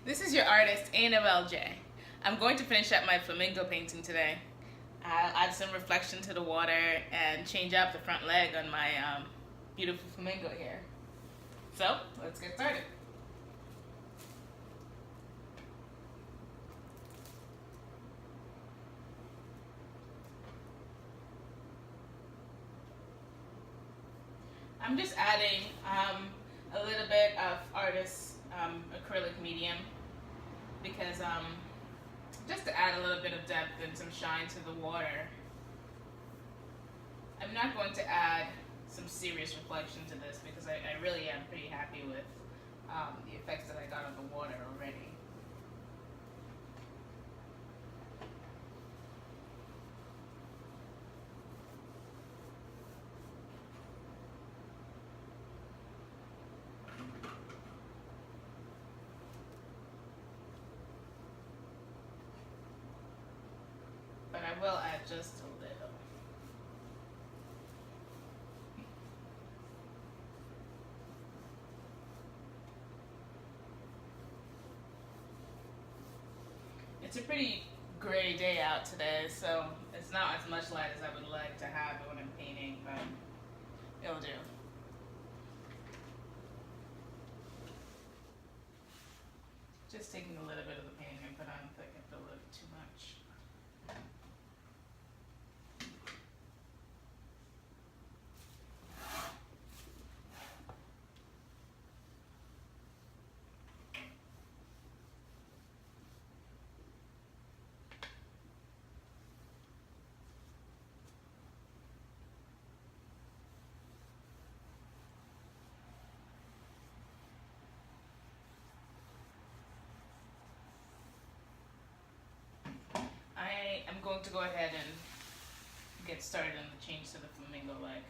This is your artist, ANoelleJay. I'm going to finish up my flamingo painting today. I'll add some reflection to the water and change up the front leg on my beautiful flamingo here. So, let's get started. I'm just adding a little bit of artist's acrylic medium because just to add a little bit of depth and some shine to the water. I'm not going to add some serious reflection to this because I really am pretty happy with the effects that I got on the water already. But I will add just a little. It's a pretty gray day out today, so it's not as much light as I would like to have when I'm painting, but it'll do. Just taking a little bit of the paint and put on thick and fill it too much. I'm going to go ahead and get started on the change to the flamingo leg.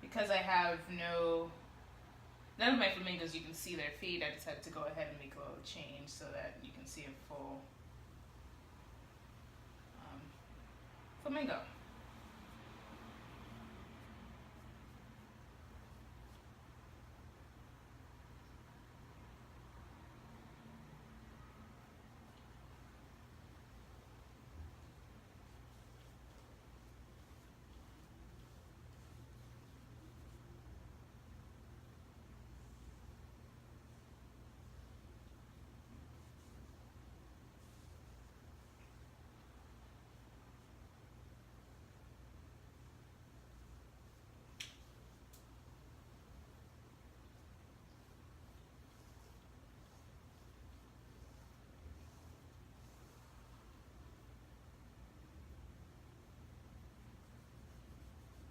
Because I have none of my flamingos you can see their feet, I decided to go ahead and make a little change so that you can see a full flamingo.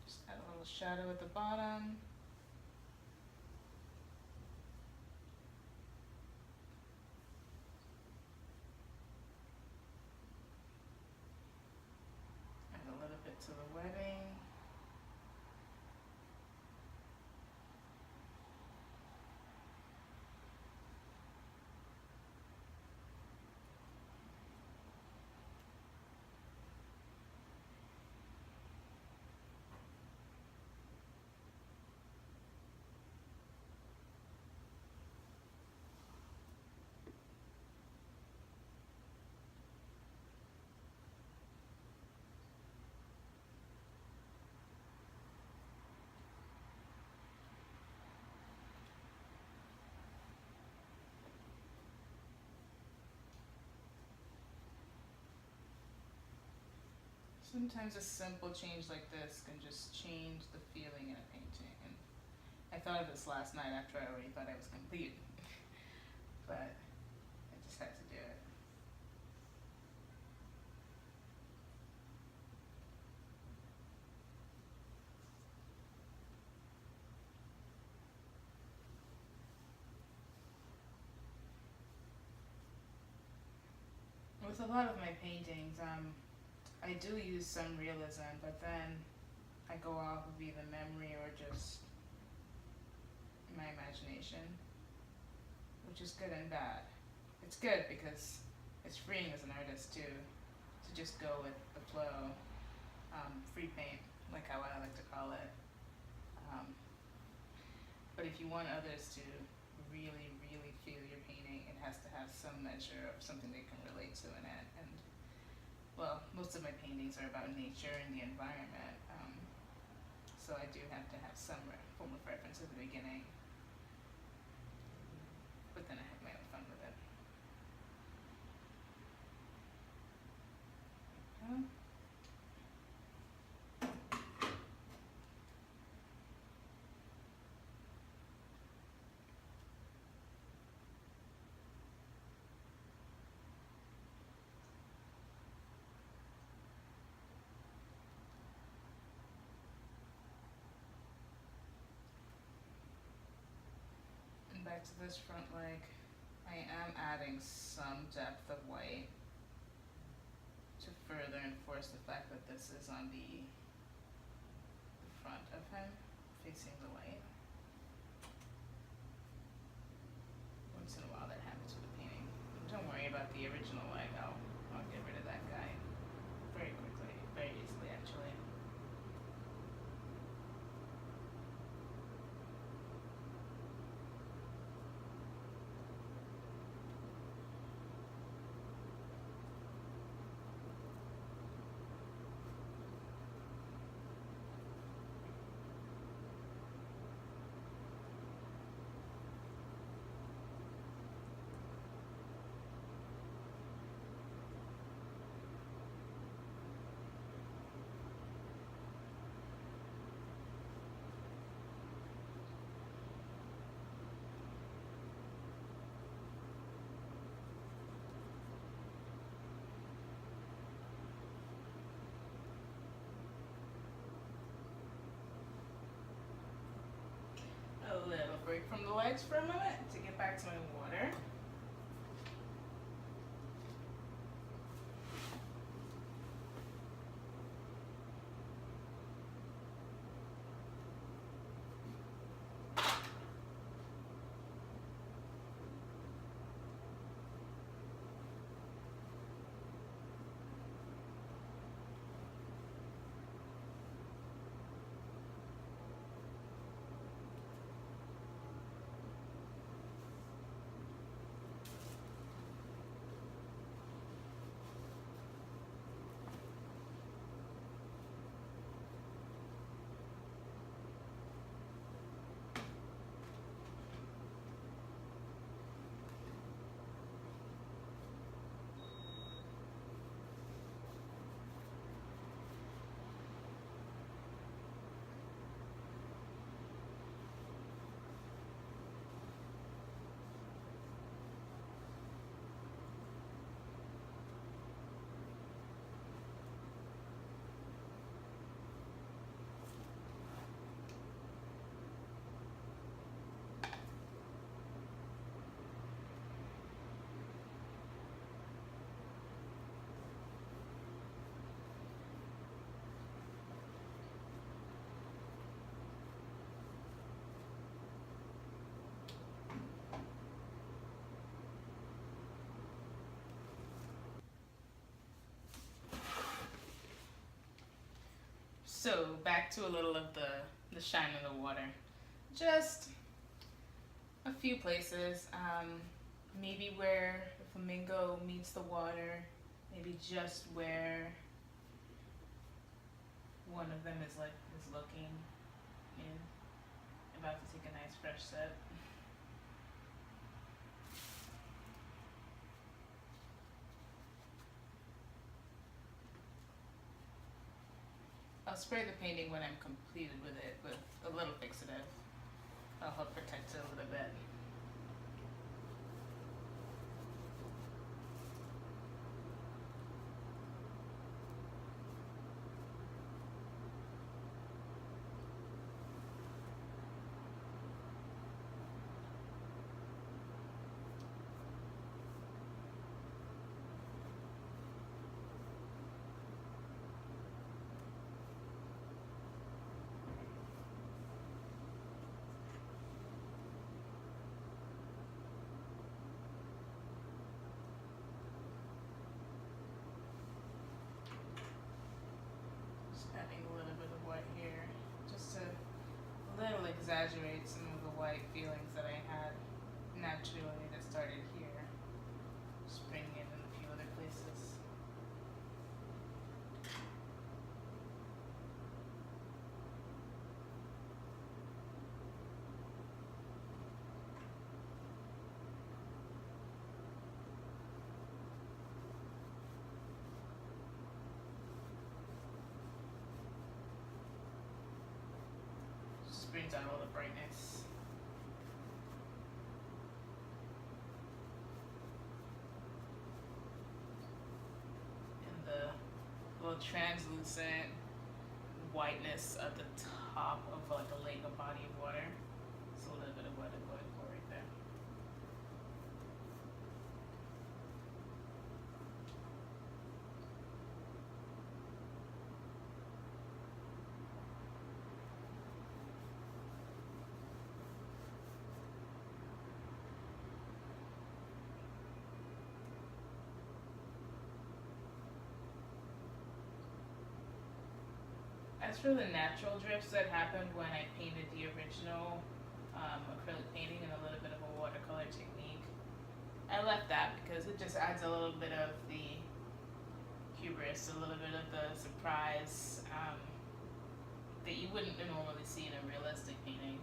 Just add a little shadow at the bottom. Add a little bit to the webbing. Sometimes a simple change like this can just change the feeling in a painting. And I thought of this last night after I already thought I was complete, but I just had to do it. With a lot of my paintings, I do use some realism, but then I go off of either memory or just my imagination, which is good and bad. It's good because it's freeing as an artist to just go with the flow, free paint, like how I like to call it. if you want others to really, really feel your painting, it has to have some measure of something they can relate to in it. And well, most of my paintings are about nature and the environment, so I do have to have some form of reference at the beginning, but then I have my own fun with it. And back to this front leg, I am adding some depth of white to further enforce the fact that this is on the front of him, facing the light. Once in a while that happens with a painting. Don't worry about the original leg, I'll get rid of that guy very quickly, very easily actually. A little break from the legs for a moment to get back to my water. So back to a little of the shine in the water. Just a few places, maybe where the flamingo meets the water, maybe just where one of them is looking in, about to take a nice fresh sip. I'll spray the painting when I'm completed with it with a little fixative. That'll help protect it a little bit. to exaggerate some of the white feelings that I had naturally that started here, just bringing it in a few other places. Just brings out all the brightness. And the little translucent whiteness at the top of like a lake, a body of water. It's a little bit of what I'm going for right there. As for the natural drifts that happened when I painted the original acrylic painting in a little bit of a watercolor technique, I left that because it just adds a little bit of the hubris, a little bit of the surprise that you wouldn't normally see in a realistic painting.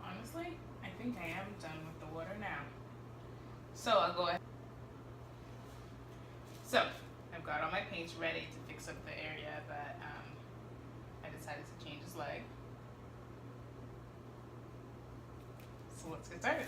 Honestly, I think I am done with the water now. So I'll go ahead. So I've got all my paints ready to fix up the area that I decided to change his leg. So let's get started.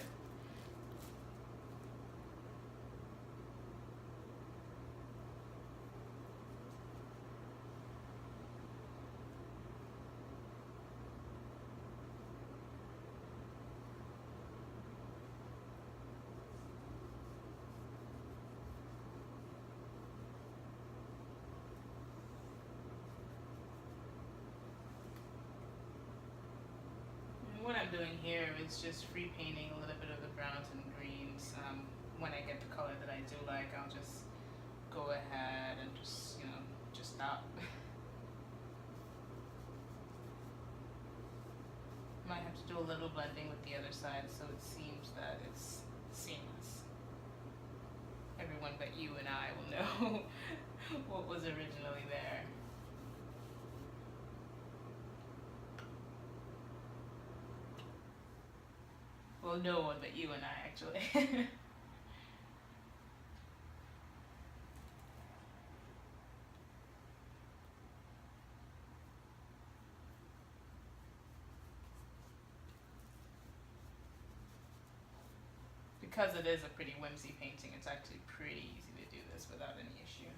What I'm doing here is just free painting a little bit of the browns and greens. When I get the color that I do like, I'll just go ahead and just, just stop. Might have to do a little blending with the other side so it seems that it's seamless. Everyone but you and I will know what was originally there. Well, no one but you and I, actually. Because it is a pretty whimsy painting, it's actually pretty easy to do this without any issue.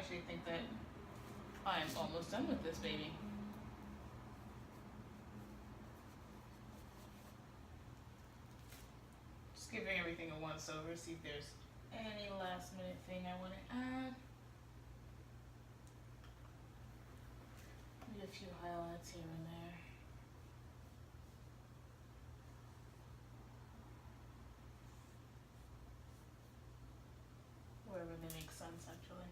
actually think that I'm almost done with this baby. Just giving everything a once over, see if there's any last minute thing I want to add. Maybe a few highlights here and there. Wherever they make sense, actually.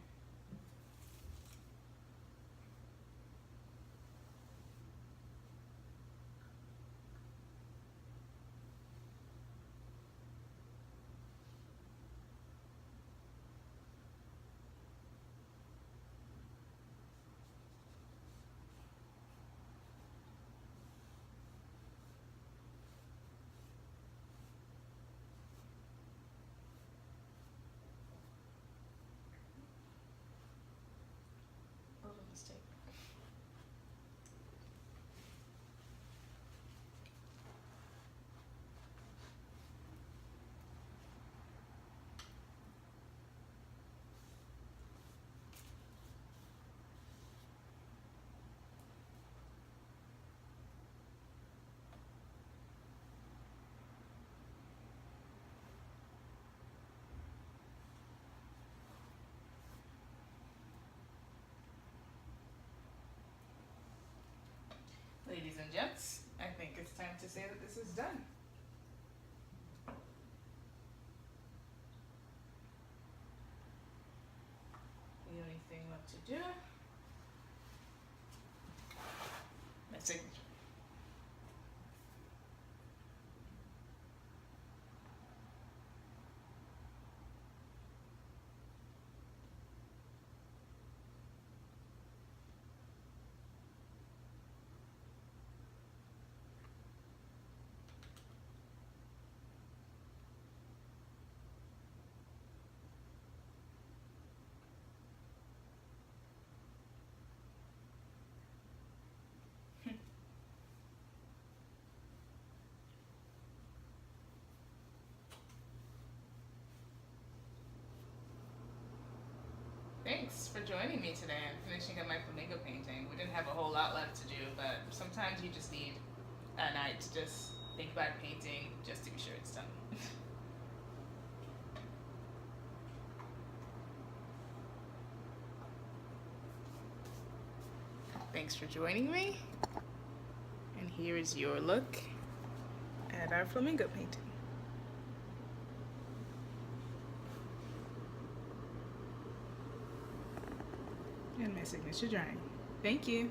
Little mistake. Ladies and gents, I think it's time to say that this is done. The only thing left to do, my signature. Thanks for joining me today. I'm finishing up my flamingo painting. We didn't have a whole lot left to do, but sometimes you just need a night to just think about painting just to be sure it's done. Thanks for joining me. And here is your look at our flamingo painting. And my signature drawing. Thank you.